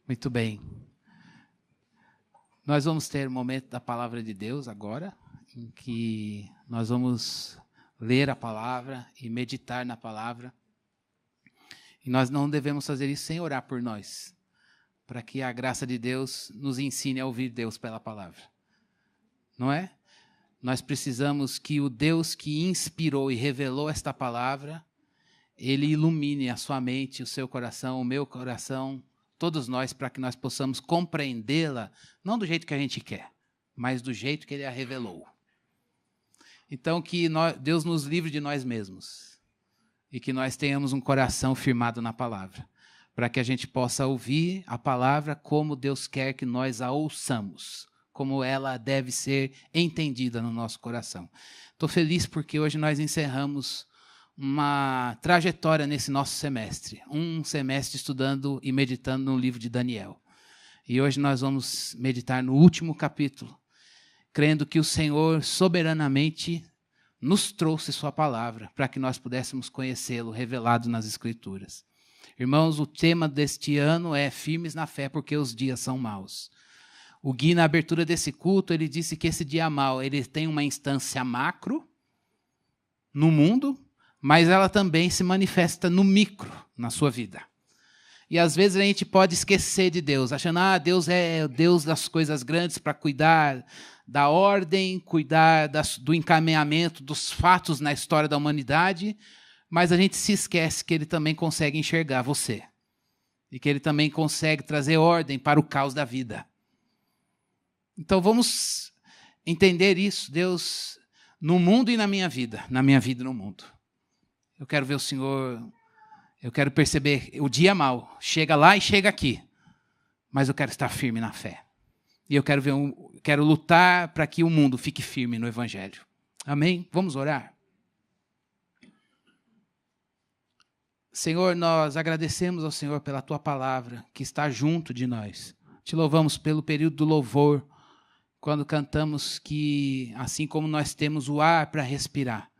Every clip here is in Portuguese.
Muito bem. Nós vamos ter um momento da palavra de Deus agora, em que nós vamos ler a palavra e meditar na palavra. E nós não devemos fazer isso sem orar por nós, para que a graça de Deus nos ensine a ouvir Deus pela palavra. Não é? Nós precisamos que o Deus que inspirou e revelou esta palavra, ele ilumine a sua mente, o seu coração, o meu coração, todos nós, para que nós possamos compreendê-la, não do jeito que a gente quer, mas do jeito que ele a revelou. Então, que Deus nos livre de nós mesmos e que nós tenhamos um coração firmado na palavra, para que a gente possa ouvir a palavra como Deus quer que nós a ouçamos, como ela deve ser entendida no nosso coração. Estou feliz porque hoje nós encerramos uma trajetória nesse nosso semestre, um semestre estudando e meditando no livro de Daniel. E hoje nós vamos meditar no último capítulo, crendo que o Senhor soberanamente nos trouxe sua palavra para que nós pudéssemos conhecê-lo revelado nas Escrituras. Irmãos, o tema deste ano é Firmes na Fé, porque os dias são maus. O Gui, na abertura desse culto, ele disse que esse dia mau, ele tem uma instância macro no mundo, mas ela também se manifesta no micro, na sua vida. E às vezes a gente pode esquecer de Deus, achando que Deus é o Deus das coisas grandes para cuidar da ordem, cuidar do encaminhamento dos fatos na história da humanidade, mas a gente se esquece que ele também consegue enxergar você. E que ele também consegue trazer ordem para o caos da vida. Então vamos entender isso, Deus, no mundo e na minha vida e no mundo. Eu quero ver o Senhor, eu quero perceber o dia mau, chega lá e chega aqui, mas eu quero estar firme na fé. E eu quero lutar para que o mundo fique firme no Evangelho. Amém? Vamos orar? Senhor, nós agradecemos ao Senhor pela Tua palavra, que está junto de nós. Te louvamos pelo período do louvor, quando cantamos que, assim como nós temos o ar para respirar,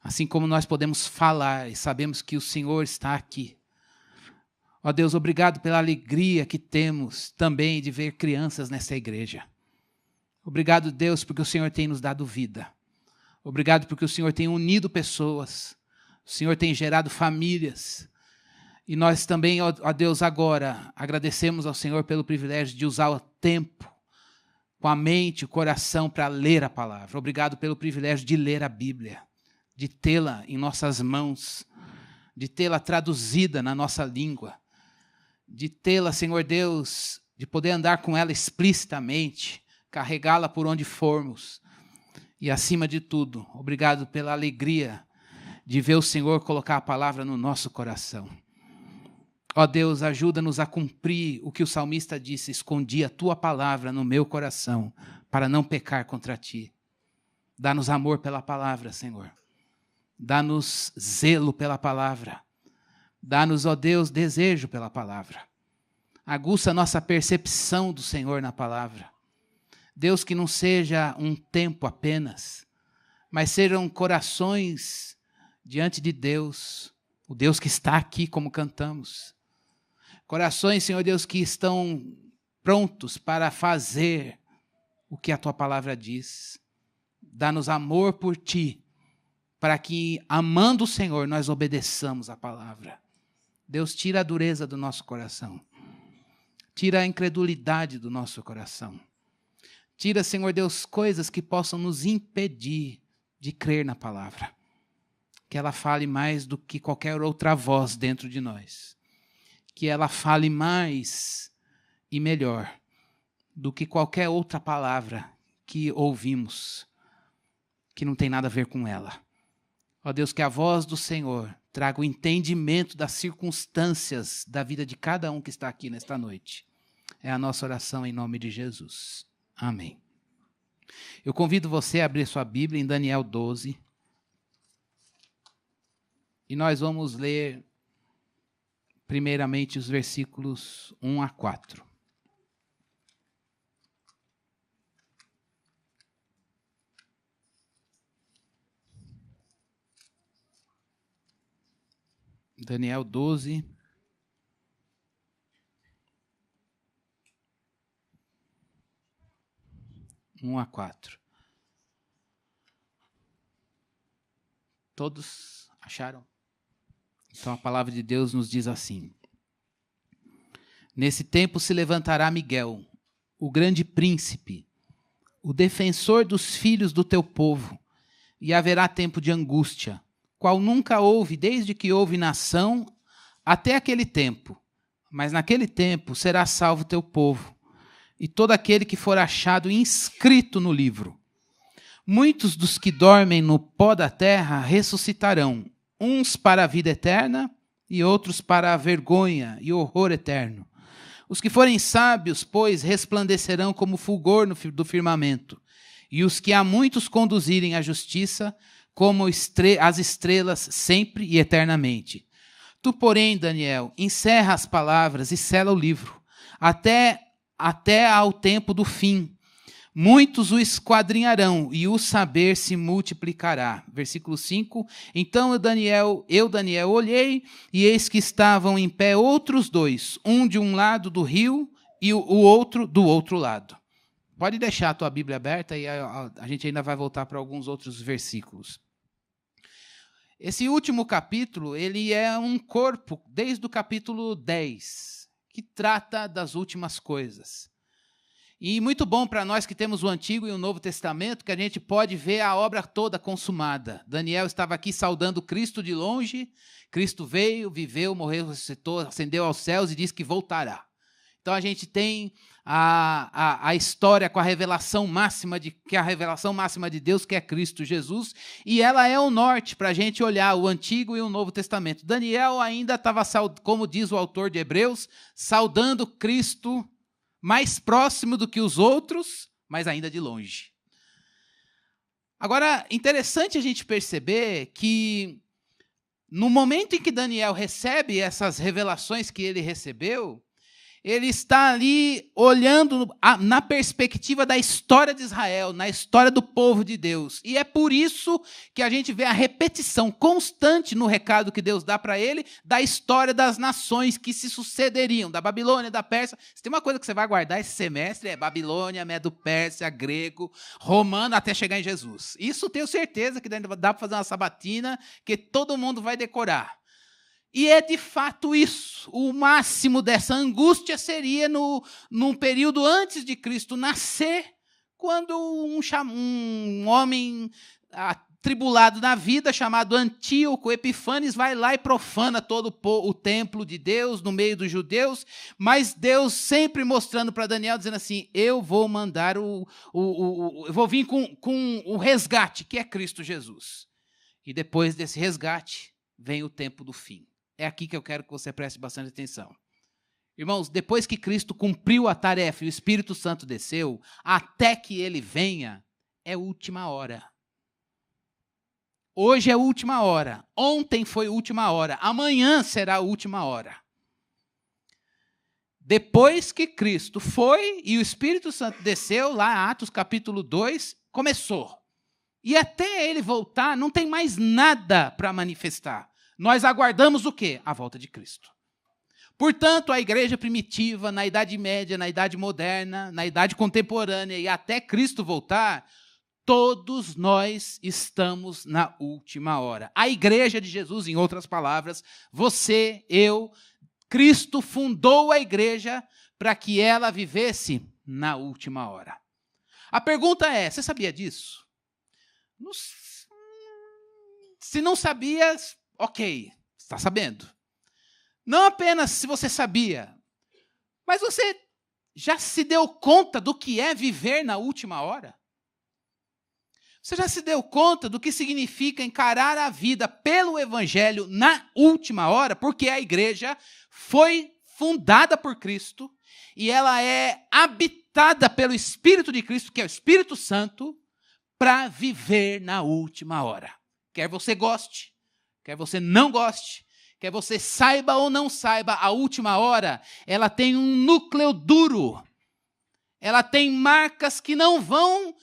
assim como nós podemos falar e sabemos que o Senhor está aqui. Ó Deus, obrigado pela alegria que temos também de ver crianças nessa igreja. Obrigado, Deus, porque o Senhor tem nos dado vida. Obrigado porque o Senhor tem unido pessoas. O Senhor tem gerado famílias. E nós também, ó Deus, agora agradecemos ao Senhor pelo privilégio de usar o tempo, com a mente, o coração, para ler a palavra. Obrigado pelo privilégio de ler a Bíblia, de tê-la em nossas mãos, de tê-la traduzida na nossa língua, de tê-la, Senhor Deus, de poder andar com ela explicitamente, carregá-la por onde formos. E, acima de tudo, obrigado pela alegria de ver o Senhor colocar a palavra no nosso coração. Ó Deus, ajuda-nos a cumprir o que o salmista disse: escondi a Tua palavra no meu coração, para não pecar contra Ti. Dá-nos amor pela palavra, Senhor. Dá-nos zelo pela palavra. Dá-nos, ó Deus, desejo pela palavra. Aguça a nossa percepção do Senhor na palavra. Deus, que não seja um tempo apenas, mas sejam corações diante de Deus, o Deus que está aqui, como cantamos. Corações, Senhor Deus, que estão prontos para fazer o que a Tua palavra diz. Dá-nos amor por Ti, para que, amando o Senhor, nós obedeçamos a palavra. Deus, tira a dureza do nosso coração. Tira a incredulidade do nosso coração. Tira, Senhor Deus, coisas que possam nos impedir de crer na palavra. Que ela fale mais do que qualquer outra voz dentro de nós. Que ela fale mais e melhor do que qualquer outra palavra que ouvimos, que não tem nada a ver com ela. Ó Deus, que a voz do Senhor traga o entendimento das circunstâncias da vida de cada um que está aqui nesta noite. É a nossa oração em nome de Jesus. Amém. Eu convido você a abrir sua Bíblia em Daniel 12. E nós vamos ler, primeiramente, os versículos 1 a 4. Daniel 12, 1 a 4. Todos acharam? Então a palavra de Deus nos diz assim: Nesse tempo se levantará Miguel, o grande príncipe, o defensor dos filhos do teu povo, e haverá tempo de angústia, qual nunca houve desde que houve nação até aquele tempo. Mas naquele tempo será salvo teu povo, e todo aquele que for achado inscrito no livro. Muitos dos que dormem no pó da terra ressuscitarão, uns para a vida eterna e outros para a vergonha e horror eterno. Os que forem sábios, pois, resplandecerão como fulgor do firmamento, e os que a muitos conduzirem à justiça, como as estrelas, sempre e eternamente. Tu, porém, Daniel, encerra as palavras e sela o livro, até ao tempo do fim. Muitos o esquadrinharão, e o saber se multiplicará. Versículo 5. Então eu, Daniel, olhei, e eis que estavam em pé outros dois, um de um lado do rio e o outro do outro lado. Pode deixar a tua Bíblia aberta, e a gente ainda vai voltar para alguns outros versículos. Esse último capítulo, ele é um corpo, desde o capítulo 10, que trata das últimas coisas. E muito bom para nós que temos o Antigo e o Novo Testamento, que a gente pode ver a obra toda consumada. Daniel estava aqui saudando Cristo de longe. Cristo veio, viveu, morreu, ressuscitou, ascendeu aos céus e disse que voltará. Então a gente tem a história com a revelação máxima de Deus, que é Cristo Jesus, e ela é o norte para a gente olhar o Antigo e o Novo Testamento. Daniel ainda estava, como diz o autor de Hebreus, saudando Cristo mais próximo do que os outros, mas ainda de longe. Agora, interessante a gente perceber que no momento em que Daniel recebe essas revelações que ele recebeu, ele está ali olhando na perspectiva da história de Israel, na história do povo de Deus. E é por isso que a gente vê a repetição constante no recado que Deus dá para ele, da história das nações que se sucederiam, da Babilônia, da Pérsia. Se tem uma coisa que você vai guardar esse semestre, é Babilônia, Medo-Pérsia, grego, romano, até chegar em Jesus. Isso tenho certeza que dá para fazer uma sabatina que todo mundo vai decorar. E é de fato isso. O máximo dessa angústia seria num período antes de Cristo nascer, quando um homem atribulado na vida, chamado Antíoco Epifanes, vai lá e profana todo o templo de Deus, no meio dos judeus, mas Deus sempre mostrando para Daniel, dizendo assim, eu vou mandar eu vou vir com o resgate, que é Cristo Jesus. E depois desse resgate, vem o tempo do fim. É aqui que eu quero que você preste bastante atenção. Irmãos, depois que Cristo cumpriu a tarefa e o Espírito Santo desceu, até que ele venha, é última hora. Hoje é última hora. Ontem foi última hora. Amanhã será a última hora. Depois que Cristo foi e o Espírito Santo desceu, lá Atos capítulo 2, começou. E até ele voltar, não tem mais nada para manifestar. Nós aguardamos o quê? A volta de Cristo. Portanto, a igreja primitiva, na Idade Média, na Idade Moderna, na Idade Contemporânea e até Cristo voltar, todos nós estamos na última hora. A igreja de Jesus, em outras palavras, você, eu, Cristo fundou a igreja para que ela vivesse na última hora. A pergunta é, você sabia disso? Se não sabia, ok, está sabendo. Não apenas se você sabia, mas você já se deu conta do que é viver na última hora? Você já se deu conta do que significa encarar a vida pelo Evangelho na última hora? Porque a igreja foi fundada por Cristo e ela é habitada pelo Espírito de Cristo, que é o Espírito Santo, para viver na última hora. Quer você goste, quer você não goste, quer você saiba ou não saiba, a última hora, ela tem um núcleo duro. Ela tem marcas que não vão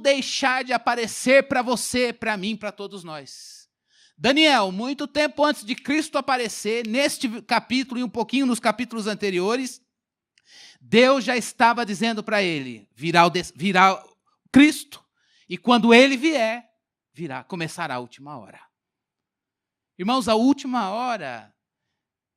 deixar de aparecer para você, para mim, para todos nós. Daniel, muito tempo antes de Cristo aparecer, neste capítulo e um pouquinho nos capítulos anteriores, Deus já estava dizendo para ele, virá Cristo, e quando ele vier, começará a última hora. Irmãos, a última hora,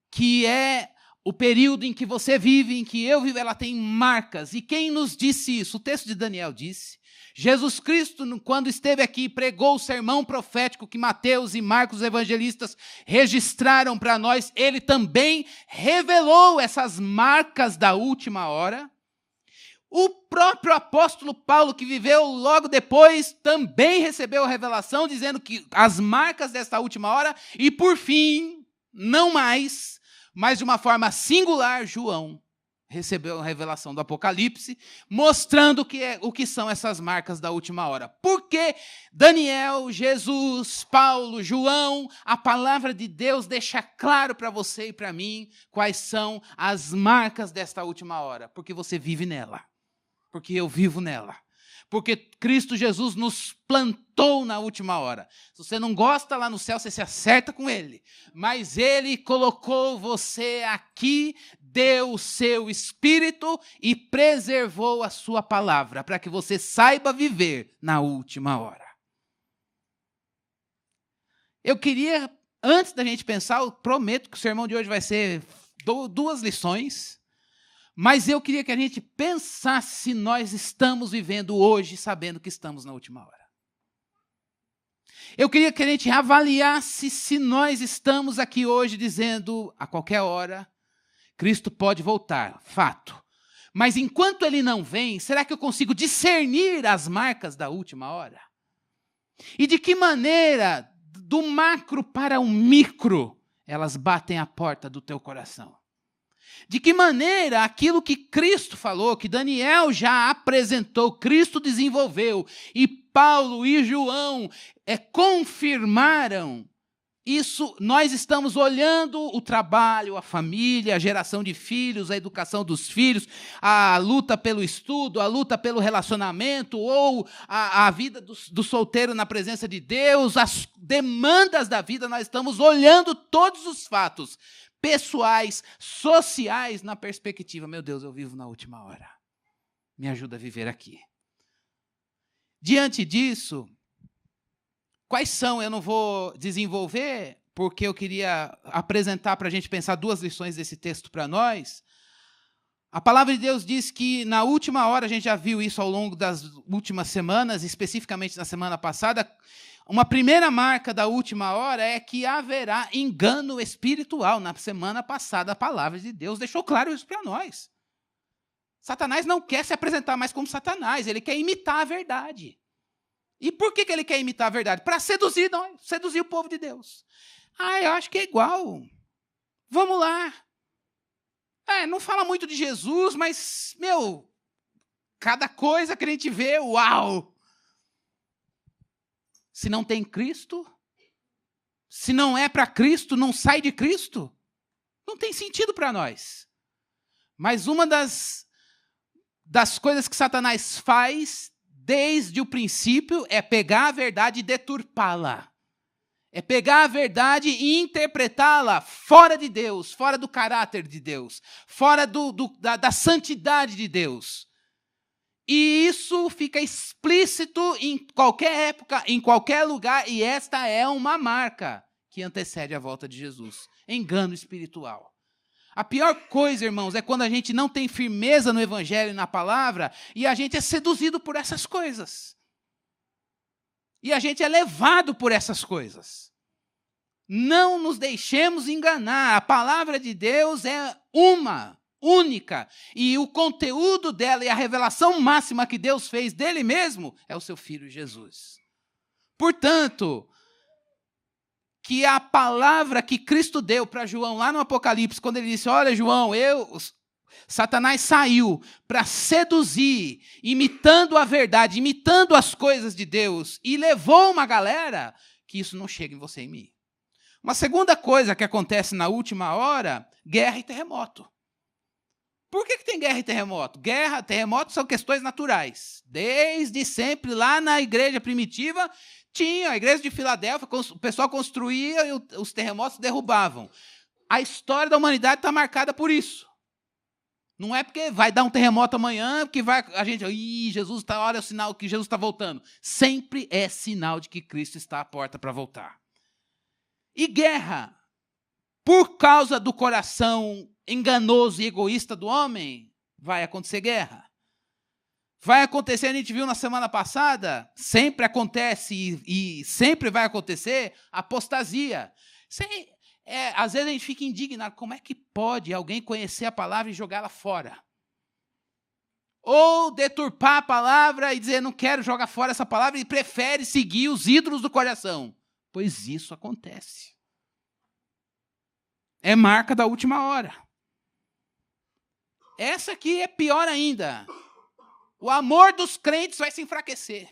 que é o período em que você vive, em que eu vivo, ela tem marcas. E quem nos disse isso? O texto de Daniel disse. Jesus Cristo, quando esteve aqui, pregou o sermão profético que Mateus e Marcos, os evangelistas, registraram para nós. Ele também revelou essas marcas da última hora. O próprio apóstolo Paulo, que viveu logo depois, também recebeu a revelação, dizendo que as marcas desta última hora, e por fim, não mais, mas de uma forma singular, João recebeu a revelação do Apocalipse, mostrando o que são essas marcas da última hora. Porque Daniel, Jesus, Paulo, João, a palavra de Deus deixa claro para você e para mim quais são as marcas desta última hora. Porque você vive nela. Porque eu vivo nela. Porque Cristo Jesus nos plantou na última hora. Se você não gosta lá no céu, você se acerta com Ele. Mas Ele colocou você aqui, deu o seu Espírito e preservou a sua palavra, para que você saiba viver na última hora. Eu queria, antes da gente pensar, eu prometo que o sermão de hoje vai ser 2 lições. Mas eu queria que a gente pensasse se nós estamos vivendo hoje sabendo que estamos na última hora. Eu queria que a gente avaliasse se nós estamos aqui hoje dizendo, a qualquer hora, Cristo pode voltar, fato. Mas enquanto Ele não vem, será que eu consigo discernir as marcas da última hora? E de que maneira, do macro para o micro, elas batem a porta do teu coração? De que maneira aquilo que Cristo falou, que Daniel já apresentou, Cristo desenvolveu, e Paulo e João confirmaram, isso nós estamos olhando o trabalho, a família, a geração de filhos, a educação dos filhos, a luta pelo estudo, a luta pelo relacionamento, ou a vida do solteiro na presença de Deus, as demandas da vida, nós estamos olhando todos os fatos pessoais, sociais, na perspectiva, meu Deus, eu vivo na última hora. Me ajuda a viver aqui. Diante disso, quais são, eu não vou desenvolver, porque eu queria apresentar para a gente pensar 2 lições desse texto para nós. A palavra de Deus diz que na última hora, a gente já viu isso ao longo das últimas semanas, especificamente na semana passada, uma primeira marca da última hora é que haverá engano espiritual. Na semana passada, a palavra de Deus deixou claro isso para nós. Satanás não quer se apresentar mais como Satanás, ele quer imitar a verdade. E por que ele quer imitar a verdade? Para seduzir o povo de Deus. Eu acho que é igual. Vamos lá. Não fala muito de Jesus, mas, cada coisa que a gente vê, uau! Se não tem Cristo, se não é para Cristo, não sai de Cristo, não tem sentido para nós. Mas uma das coisas que Satanás faz desde o princípio é pegar a verdade e deturpá-la. É pegar a verdade e interpretá-la fora de Deus, fora do caráter de Deus, fora da santidade de Deus. E isso fica explícito em qualquer época, em qualquer lugar, e esta é uma marca que antecede a volta de Jesus. Engano espiritual. A pior coisa, irmãos, é quando a gente não tem firmeza no Evangelho e na palavra, e a gente é seduzido por essas coisas. E a gente é levado por essas coisas. Não nos deixemos enganar. A palavra de Deus é única, e o conteúdo dela e a revelação máxima que Deus fez dele mesmo é o seu Filho Jesus. Portanto, que a palavra que Cristo deu para João lá no Apocalipse, quando ele disse, olha João, Satanás saiu para seduzir, imitando a verdade, imitando as coisas de Deus, e levou uma galera, que isso não chega em você e em mim. Uma segunda coisa que acontece na última hora, guerra e terremoto. Por que tem guerra e terremoto? Guerra, terremoto são questões naturais. Desde sempre, lá na igreja primitiva, tinha a igreja de Filadélfia, o pessoal construía e os terremotos derrubavam. A história da humanidade está marcada por isso. Não é porque vai dar um terremoto amanhã, que vai a gente, Jesus está, olha o sinal que Jesus está voltando. Sempre é sinal de que Cristo está à porta para voltar. E guerra, por causa do coração enganoso e egoísta do homem, vai acontecer guerra. Vai acontecer, a gente viu na semana passada, sempre acontece e sempre vai acontecer apostasia. Às vezes a gente fica indignado, como é que pode alguém conhecer a palavra e jogá-la fora? Ou deturpar a palavra e dizer, não quero jogar fora essa palavra, e prefere seguir os ídolos do coração. Pois isso acontece. É marca da última hora. Essa aqui é pior ainda. O amor dos crentes vai se enfraquecer.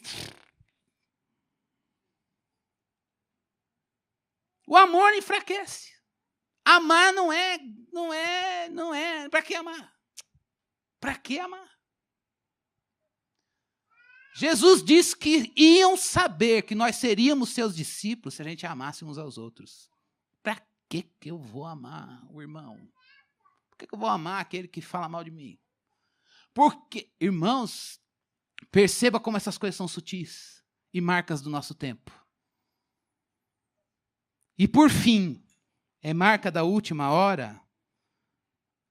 O amor enfraquece. Amar não é. Para que amar? Para que amar? Jesus disse que iam saber que nós seríamos seus discípulos se a gente amasse uns aos outros. Para que eu vou amar o irmão? Por que eu vou amar aquele que fala mal de mim? Porque, irmãos, perceba como essas coisas são sutis e marcas do nosso tempo. E, por fim, é marca da última hora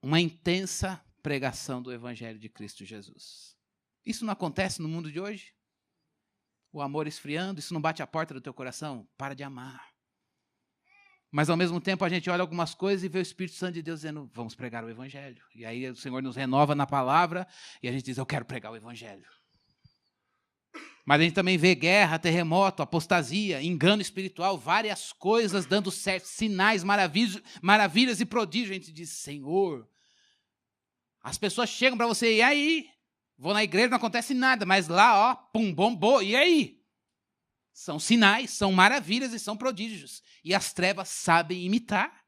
uma intensa pregação do Evangelho de Cristo Jesus. Isso não acontece no mundo de hoje? O amor esfriando, isso não bate a porta do teu coração? Para de amar. Mas, ao mesmo tempo, a gente olha algumas coisas e vê o Espírito Santo de Deus dizendo, vamos pregar o Evangelho. E aí o Senhor nos renova na palavra e a gente diz, eu quero pregar o Evangelho. Mas a gente também vê guerra, terremoto, apostasia, engano espiritual, várias coisas dando certo, sinais, maravilhas e prodígios. A gente diz, Senhor, as pessoas chegam para você, e aí? Vou na igreja, não acontece nada, mas lá, ó, pum, bombou, e aí? São sinais, são maravilhas e são prodígios. E as trevas sabem imitar.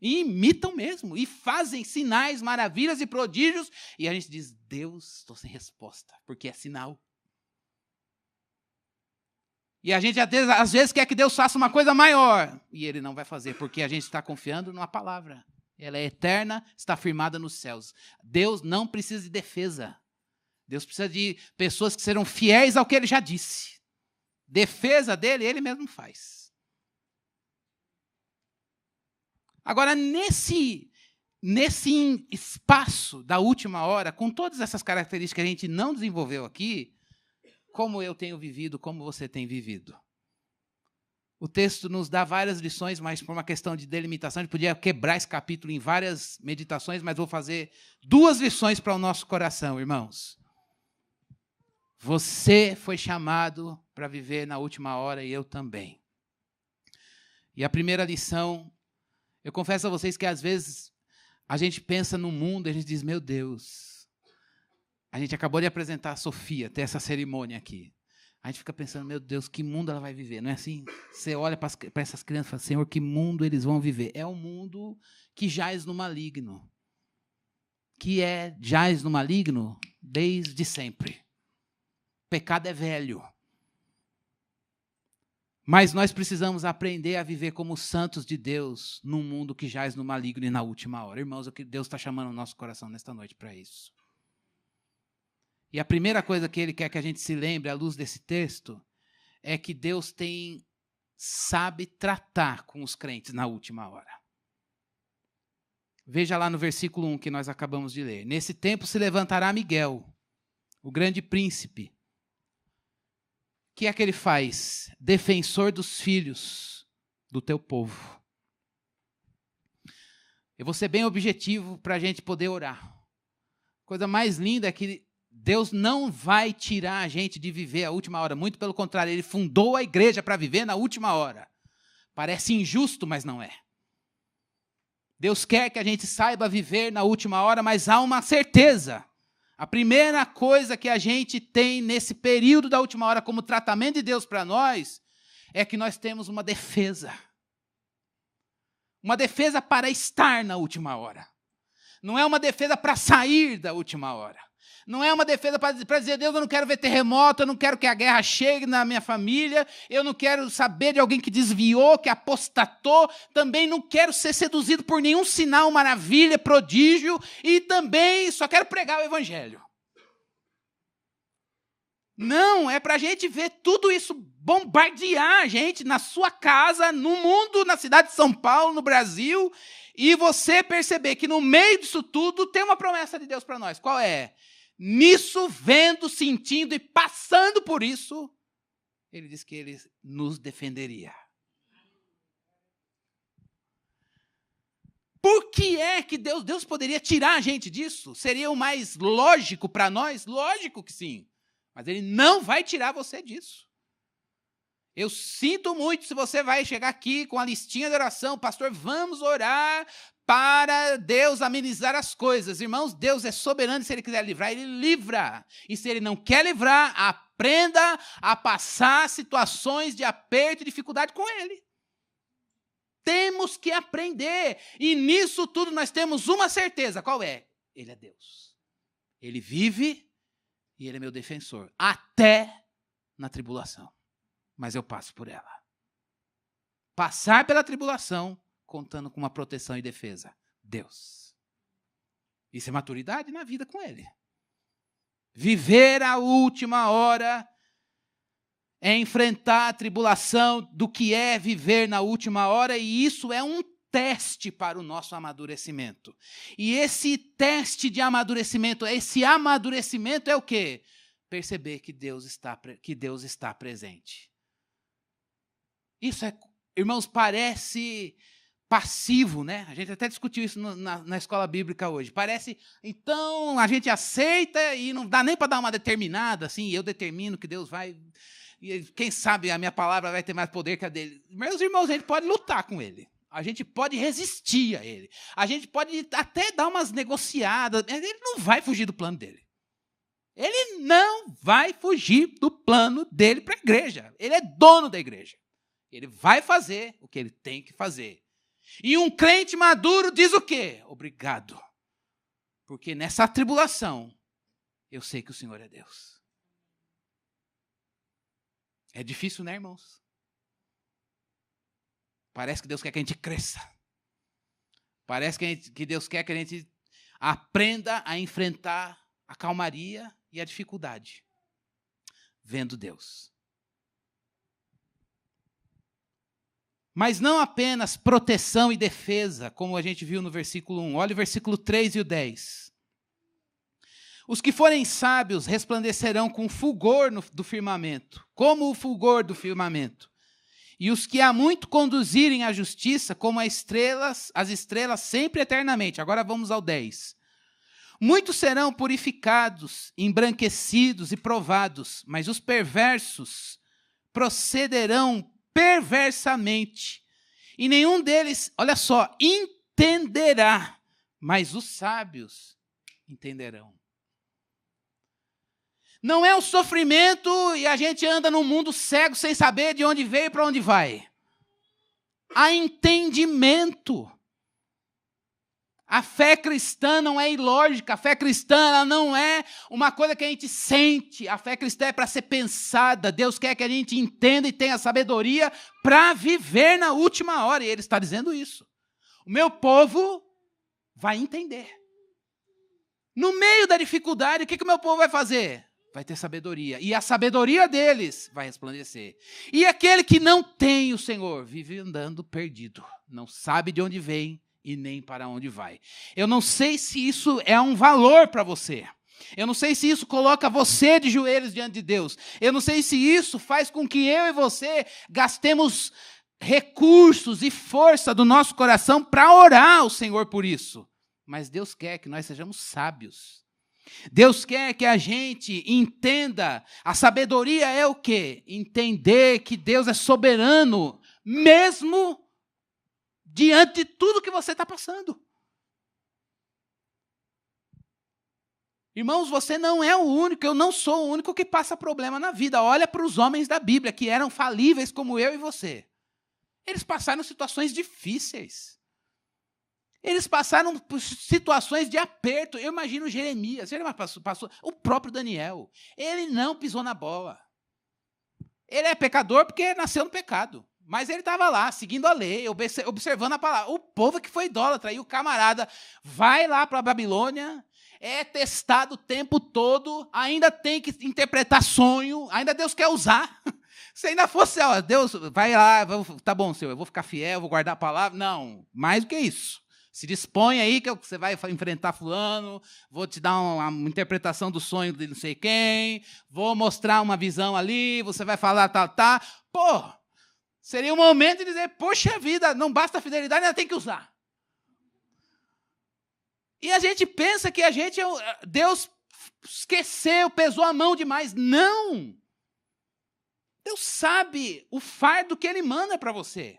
E imitam mesmo. E fazem sinais, maravilhas e prodígios. E a gente diz, Deus, estou sem resposta, porque é sinal. E a gente, às vezes, quer que Deus faça uma coisa maior. E Ele não vai fazer, porque a gente está confiando numa palavra. Ela é eterna, está firmada nos céus. Deus não precisa de defesa. Deus precisa de pessoas que serão fiéis ao que Ele já disse. Defesa dele, Ele mesmo faz. Agora, nesse espaço da última hora, com todas essas características que a gente não desenvolveu aqui, como eu tenho vivido, como você tem vivido. O texto nos dá várias lições, mas por uma questão de delimitação, a gente podia quebrar esse capítulo em várias meditações, mas vou fazer 2 lições para o nosso coração, irmãos. Você foi chamado para viver na última hora e eu também. E a primeira lição, eu confesso a vocês que às vezes a gente pensa no mundo e a gente diz, meu Deus, a gente acabou de apresentar a Sofia, ter essa cerimônia aqui. A gente fica pensando, meu Deus, que mundo ela vai viver? Não é assim? Você olha para essas crianças e fala, Senhor, que mundo eles vão viver? É um mundo que jaz no maligno. Que jaz no maligno desde sempre. O pecado é velho. Mas nós precisamos aprender a viver como santos de Deus num mundo que jaz no maligno e na última hora. Irmãos, o que Deus está chamando o nosso coração nesta noite para isso. E a primeira coisa que Ele quer que a gente se lembre, à luz desse texto, é que Deus sabe tratar com os crentes na última hora. Veja lá no versículo 1 que nós acabamos de ler. Nesse tempo se levantará Miguel, o grande príncipe. O que é que ele faz? Defensor dos filhos do teu povo. Eu vou ser bem objetivo para a gente poder orar. A coisa mais linda é que Deus não vai tirar a gente de viver a última hora. Muito pelo contrário, Ele fundou a igreja para viver na última hora. Parece injusto, mas não é. Deus quer que a gente saiba viver na última hora, mas há uma certeza. A primeira coisa que a gente tem nesse período da última hora como tratamento de Deus para nós é que nós temos uma defesa. Uma defesa para estar na última hora. Não é uma defesa para sair da última hora. Não é uma defesa para dizer, Deus, eu não quero ver terremoto, eu não quero que a guerra chegue na minha família, eu não quero saber de alguém que desviou, que apostatou, também não quero ser seduzido por nenhum sinal, maravilha, prodígio, e também só quero pregar o evangelho. Não, é para a gente ver tudo isso bombardear a gente na sua casa, no mundo, na cidade de São Paulo, no Brasil, e você perceber que no meio disso tudo tem uma promessa de Deus para nós. Qual é? Nisso, vendo, sentindo e passando por isso, ele diz que ele nos defenderia. Por que é que Deus poderia tirar a gente disso? Seria o mais lógico para nós? Lógico que sim. Mas ele não vai tirar você disso. Eu sinto muito se você vai chegar aqui com a listinha de oração, pastor, vamos orar para Deus amenizar as coisas. Irmãos, Deus é soberano, se ele quiser livrar, ele livra. E se ele não quer livrar, aprenda a passar situações de aperto e dificuldade com ele. Temos que aprender. E nisso tudo nós temos uma certeza. Qual é? Ele é Deus. Ele vive e ele é meu defensor. Até na tribulação. Mas eu passo por ela. Passar pela tribulação, contando com uma proteção e defesa. Deus. Isso é maturidade na vida com ele. Viver a última hora é enfrentar a tribulação do que é viver na última hora, e isso é um teste para o nosso amadurecimento. E esse teste de amadurecimento, esse amadurecimento é o quê? Perceber que Deus está presente. Isso é, irmãos, parece passivo, né? A gente até discutiu isso na escola bíblica hoje. Parece, então, a gente aceita e não dá nem para dar uma determinada, assim, eu determino que Deus vai... E quem sabe a minha palavra vai ter mais poder que a dele. Meus irmãos, a gente pode lutar com ele. A gente pode resistir a ele. A gente pode até dar umas negociadas. Ele não vai fugir do plano dele. Ele não vai fugir do plano dele para a igreja. Ele é dono da igreja. Ele vai fazer o que ele tem que fazer. E um crente maduro diz o quê? Obrigado. Porque nessa tribulação, eu sei que o Senhor é Deus. É difícil, né, irmãos? Parece que Deus quer que a gente cresça. Parece que Deus quer que a gente aprenda a enfrentar a calmaria e a dificuldade. Vendo Deus. Mas não apenas proteção e defesa, como a gente viu no versículo 1. Olha o versículo 3 e o 10. Os que forem sábios resplandecerão com fulgor do firmamento, como o fulgor do firmamento. E os que há muito conduzirem à justiça, como as estrelas sempre eternamente. Agora vamos ao 10. Muitos serão purificados, embranquecidos e provados, mas os perversos procederão perversamente. E nenhum deles, olha só, entenderá, mas os sábios entenderão. Não é o sofrimento e a gente anda num mundo cego sem saber de onde veio e para onde vai. Há entendimento. A fé cristã não é ilógica. A fé cristã ela não é uma coisa que a gente sente. A fé cristã é para ser pensada. Deus quer que a gente entenda e tenha sabedoria para viver na última hora. E Ele está dizendo isso. O meu povo vai entender. No meio da dificuldade, o que o meu povo vai fazer? Vai ter sabedoria. E a sabedoria deles vai resplandecer. E aquele que não tem o Senhor vive andando perdido. Não sabe de onde vem e nem para onde vai. Eu não sei se isso é um valor para você. Eu não sei se isso coloca você de joelhos diante de Deus. Eu não sei se isso faz com que eu e você gastemos recursos e força do nosso coração para orar ao Senhor por isso. Mas Deus quer que nós sejamos sábios. Deus quer que a gente entenda. A sabedoria é o quê? Entender que Deus é soberano, mesmo diante de tudo que você está passando. Irmãos, você não é o único, eu não sou o único que passa problema na vida. Olha para os homens da Bíblia, que eram falíveis como eu e você. Eles passaram situações difíceis. Eles passaram por situações de aperto. Eu imagino Jeremias, ele passou, o próprio Daniel. Ele não pisou na bola. Ele é pecador porque nasceu no pecado. Mas ele estava lá, seguindo a lei, observando a palavra. O povo que foi idólatra, e o camarada vai lá para a Babilônia, é testado o tempo todo, ainda tem que interpretar sonho, ainda Deus quer usar. Se ainda fosse, ó, Deus, vai lá, tá bom, Senhor, eu vou ficar fiel, vou guardar a palavra. Não, mais do que isso. Se dispõe aí que você vai enfrentar fulano, vou te dar uma interpretação do sonho de não sei quem, vou mostrar uma visão ali, você vai falar tal. Pô, seria o momento de dizer, poxa vida, não basta a fidelidade, ainda tem que usar. E a gente pensa que Deus esqueceu, pesou a mão demais. Não! Deus sabe o fardo que Ele manda para você.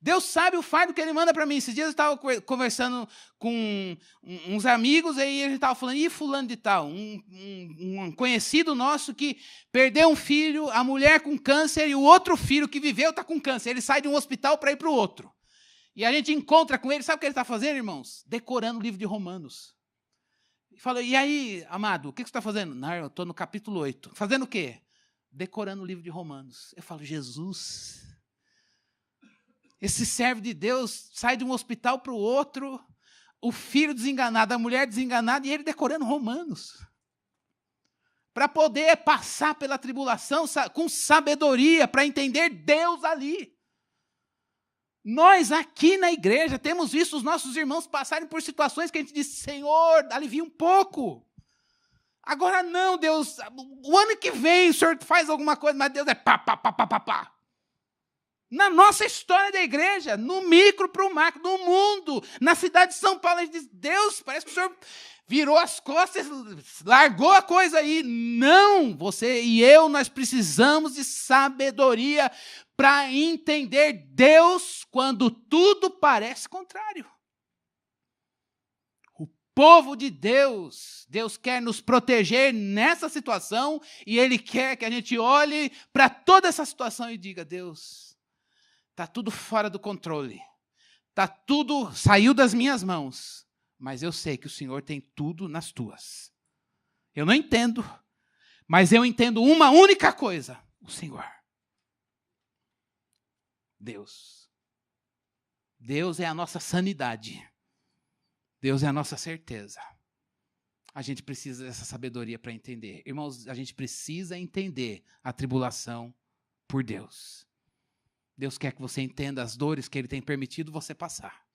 Deus sabe o fardo que Ele manda para mim. Esses dias eu estava conversando com uns amigos, aí a gente estava falando, e fulano de tal, um conhecido nosso que perdeu um filho, a mulher com câncer, e o outro filho que viveu está com câncer. Ele sai de um hospital para ir para o outro. E a gente encontra com ele, sabe o que ele está fazendo, irmãos? Decorando o livro de Romanos. E fala, e aí, amado, o que você está fazendo? Não, eu estou no capítulo 8. Fazendo o quê? Decorando o livro de Romanos. Eu falo, Jesus... Esse servo de Deus sai de um hospital para o outro, o filho desenganado, a mulher desenganada, e ele decorando Romanos. Para poder passar pela tribulação com sabedoria, para entender Deus ali. Nós aqui na igreja temos visto os nossos irmãos passarem por situações que a gente diz, Senhor, alivia um pouco. Agora não, Deus, o ano que vem o Senhor faz alguma coisa, mas Deus é pá. Na nossa história da igreja, no micro para o macro, no mundo, na cidade de São Paulo, a gente diz, Deus, parece que o Senhor virou as costas, largou a coisa aí. Não, você e eu, nós precisamos de sabedoria para entender Deus quando tudo parece contrário. O povo de Deus, Deus quer nos proteger nessa situação e Ele quer que a gente olhe para toda essa situação e diga, Deus... Está tudo fora do controle. Saiu das minhas mãos. Mas eu sei que o Senhor tem tudo nas tuas. Eu não entendo, mas eu entendo uma única coisa. O Senhor. Deus. Deus é a nossa sanidade. Deus é a nossa certeza. A gente precisa dessa sabedoria para entender. Irmãos, a gente precisa entender a tribulação por Deus. Deus quer que você entenda as dores que Ele tem permitido você passar.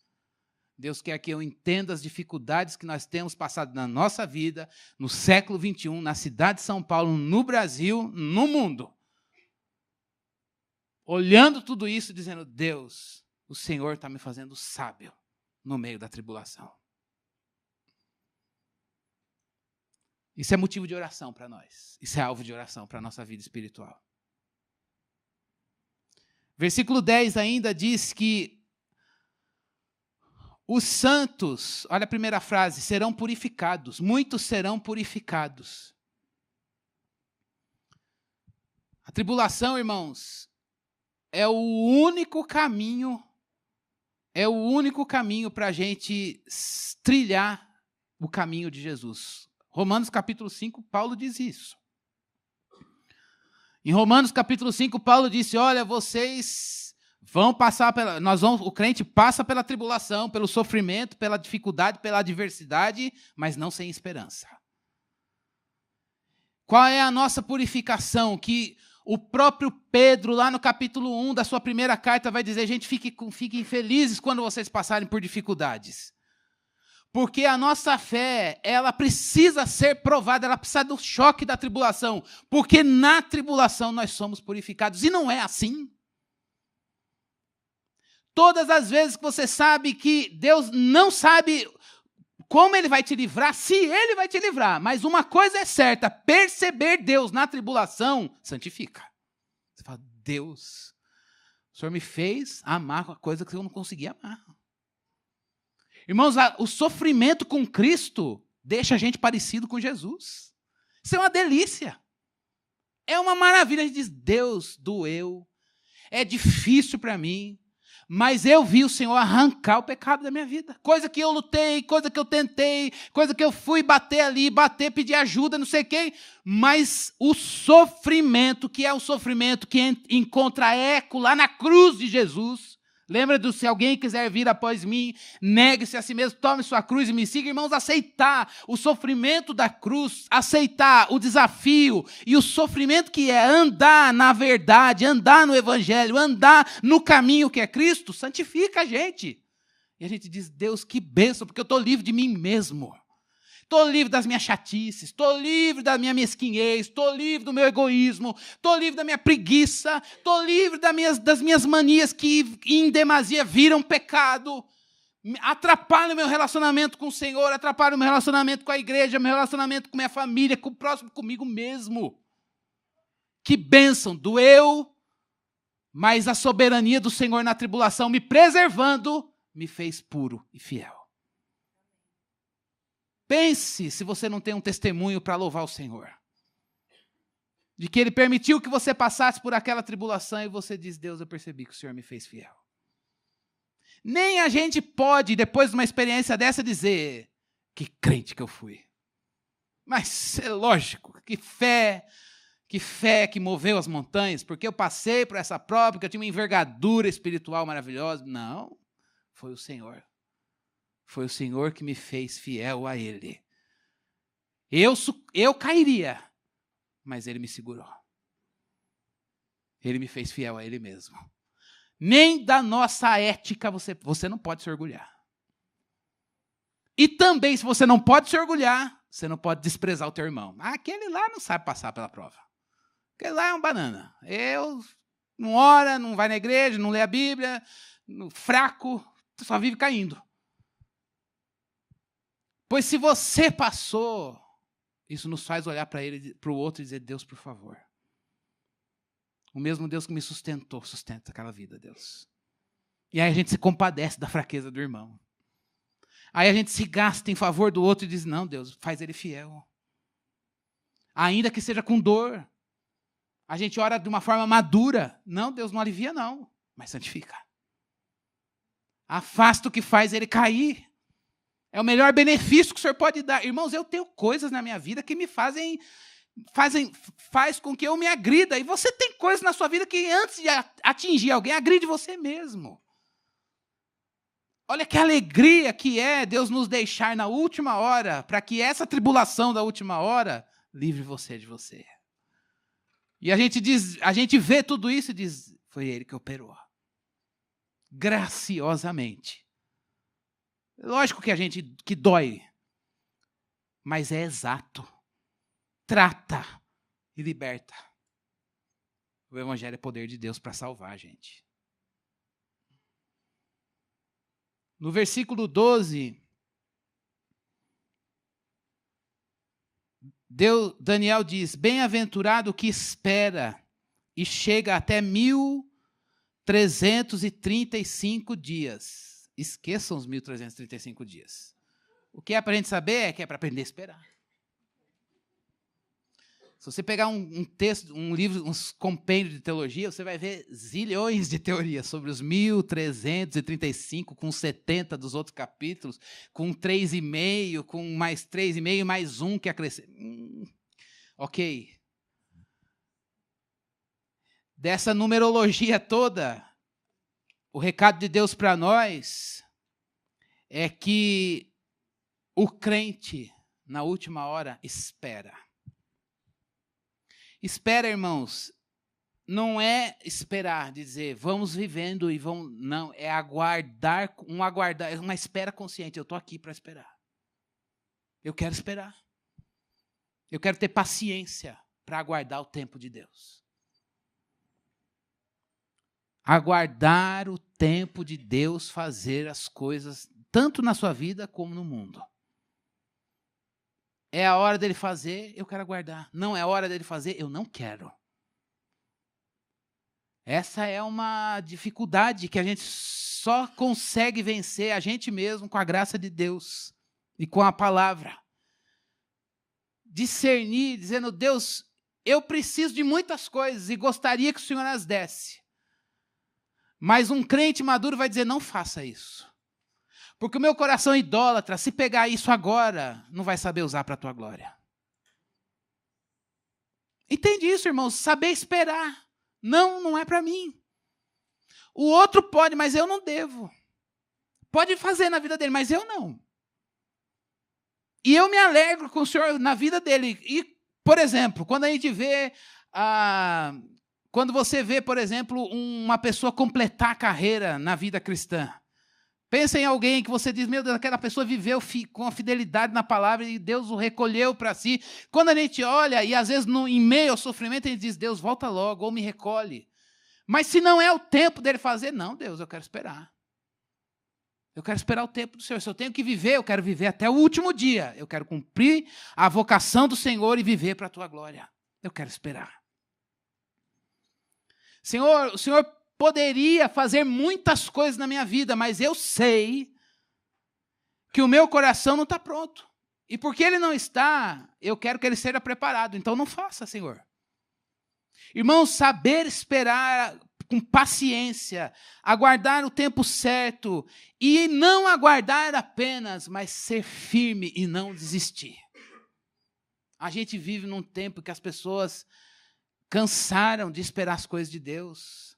Deus quer que eu entenda as dificuldades que nós temos passado na nossa vida, no século XXI, na cidade de São Paulo, no Brasil, no mundo. Olhando tudo isso, dizendo, Deus, o Senhor está me fazendo sábio no meio da tribulação. Isso é motivo de oração para nós. Isso é alvo de oração para a nossa vida espiritual. Versículo 10 ainda diz que os santos, olha a primeira frase, serão purificados, muitos serão purificados. A tribulação, irmãos, é o único caminho para a gente trilhar o caminho de Jesus. Romanos capítulo 5, Paulo diz isso. Em Romanos capítulo 5, Paulo disse, olha, vocês vão passar o crente passa pela tribulação, pelo sofrimento, pela dificuldade, pela adversidade, mas não sem esperança. Qual é a nossa purificação? Que o próprio Pedro, lá no capítulo 1 da sua primeira carta, vai dizer, gente, fiquem felizes quando vocês passarem por dificuldades. Porque a nossa fé, ela precisa ser provada, ela precisa do choque da tribulação. Porque na tribulação nós somos purificados. E não é assim. Todas as vezes que você sabe que Deus não sabe como Ele vai te livrar, se Ele vai te livrar. Mas uma coisa é certa, perceber Deus na tribulação santifica. Você fala, Deus, o Senhor me fez amar uma coisa que eu não conseguia amar. Irmãos, o sofrimento com Cristo deixa a gente parecido com Jesus. Isso é uma delícia. É uma maravilha. A gente diz, Deus, doeu. É difícil para mim. Mas eu vi o Senhor arrancar o pecado da minha vida. Coisa que eu lutei, coisa que eu tentei, coisa que eu fui bater ali, pedir ajuda, não sei quem. Mas o sofrimento, que é o sofrimento que encontra eco lá na cruz de Jesus. Lembra do se alguém quiser vir após mim, negue-se a si mesmo, tome sua cruz e me siga. Irmãos, aceitar o sofrimento da cruz, aceitar o desafio e o sofrimento que é andar na verdade, andar no evangelho, andar no caminho que é Cristo, santifica a gente. E a gente diz, Deus, que bênção, porque eu estou livre de mim mesmo. Estou livre das minhas chatices, estou livre da minha mesquinhez, estou livre do meu egoísmo, estou livre da minha preguiça, estou livre das minhas manias que em demasia viram pecado, atrapalham o meu relacionamento com o Senhor, atrapalham o meu relacionamento com a igreja, meu relacionamento com minha família, com o próximo, comigo mesmo. Que bênção, doeu, mas a soberania do Senhor na tribulação me preservando, me fez puro e fiel. Pense se você não tem um testemunho para louvar o Senhor. De que Ele permitiu que você passasse por aquela tribulação e você diz, Deus, eu percebi que o Senhor me fez fiel. Nem a gente pode, depois de uma experiência dessa, dizer, que crente que eu fui. Mas é lógico, que fé que moveu as montanhas, porque eu passei por essa prova, porque eu tinha uma envergadura espiritual maravilhosa. Não, foi o Senhor. Foi o Senhor que me fez fiel a Ele. Eu cairia, mas Ele me segurou. Ele me fez fiel a Ele mesmo. Nem da nossa ética você não pode se orgulhar. E também, se você não pode se orgulhar, você não pode desprezar o teu irmão. Aquele lá não sabe passar pela prova. Aquele lá é um banana. Eu não ora, não vai na igreja, não lê a Bíblia, fraco, só vive caindo. Pois se você passou, isso nos faz olhar para ele, para o outro e dizer, Deus, por favor. O mesmo Deus que me sustentou, sustenta aquela vida, Deus. E aí a gente se compadece da fraqueza do irmão. Aí a gente se gasta em favor do outro e diz, não, Deus, faz ele fiel. Ainda que seja com dor. A gente ora de uma forma madura. Não, Deus não alivia, não, mas santifica. Afasta o que faz ele cair. É o melhor benefício que o Senhor pode dar. Irmãos, eu tenho coisas na minha vida que me faz com que eu me agrida. E você tem coisas na sua vida que antes de atingir alguém, agride você mesmo. Olha que alegria que é Deus nos deixar na última hora, para que essa tribulação da última hora livre você de você. E a gente vê tudo isso e diz, foi Ele que operou. Graciosamente. Lógico que dói, mas é exato. Trata e liberta. O Evangelho é poder de Deus para salvar a gente. No versículo 12, Daniel diz, bem-aventurado o que espera e chega até 1335 dias. Esqueçam os 1335 dias. O que é para a gente saber é que é para aprender a esperar. Se você pegar um texto, um livro, uns compêndios de teologia, você vai ver zilhões de teorias sobre os 1335, com 70 dos outros capítulos, com 3,5, com mais 3,5, mais um que acrescenta. Ok. Dessa numerologia toda, o recado de Deus para nós é que o crente, na última hora, espera. Espera, irmãos, não é esperar, dizer, vamos vivendo e vamos... Não, é aguardar, uma espera consciente. Eu estou aqui para esperar. Eu quero esperar. Eu quero ter paciência para aguardar o tempo de Deus. Aguardar o tempo de Deus fazer as coisas, tanto na sua vida como no mundo. É a hora dele fazer, eu quero aguardar. Não é a hora dele fazer, eu não quero. Essa é uma dificuldade que a gente só consegue vencer a gente mesmo com a graça de Deus e com a palavra. Discernir, dizendo, Deus, eu preciso de muitas coisas e gostaria que o Senhor as desse. Mas um crente maduro vai dizer, não faça isso. Porque o meu coração é idólatra, se pegar isso agora, não vai saber usar para a tua glória. Entende isso, irmãos? Saber esperar. Não é para mim. O outro pode, mas eu não devo. Pode fazer na vida dele, mas eu não. E eu me alegro com o Senhor na vida dele. E, por exemplo, quando a gente vê... quando você vê, por exemplo, uma pessoa completar a carreira na vida cristã. Pensa em alguém que você diz, meu Deus, aquela pessoa viveu com a fidelidade na palavra e Deus o recolheu para si. Quando a gente olha, e às vezes em meio ao sofrimento, a gente diz, Deus, volta logo, ou me recolhe. Mas se não é o tempo dele fazer, não, Deus, eu quero esperar. Eu quero esperar o tempo do Senhor. Se eu tenho que viver, eu quero viver até o último dia. Eu quero cumprir a vocação do Senhor e viver para a tua glória. Eu quero esperar. Senhor, o Senhor poderia fazer muitas coisas na minha vida, mas eu sei que o meu coração não está pronto. E porque ele não está, eu quero que ele seja preparado. Então não faça, Senhor. Irmãos, saber esperar com paciência, aguardar o tempo certo e não aguardar apenas, mas ser firme e não desistir. A gente vive num tempo que as pessoas cansaram de esperar as coisas de Deus.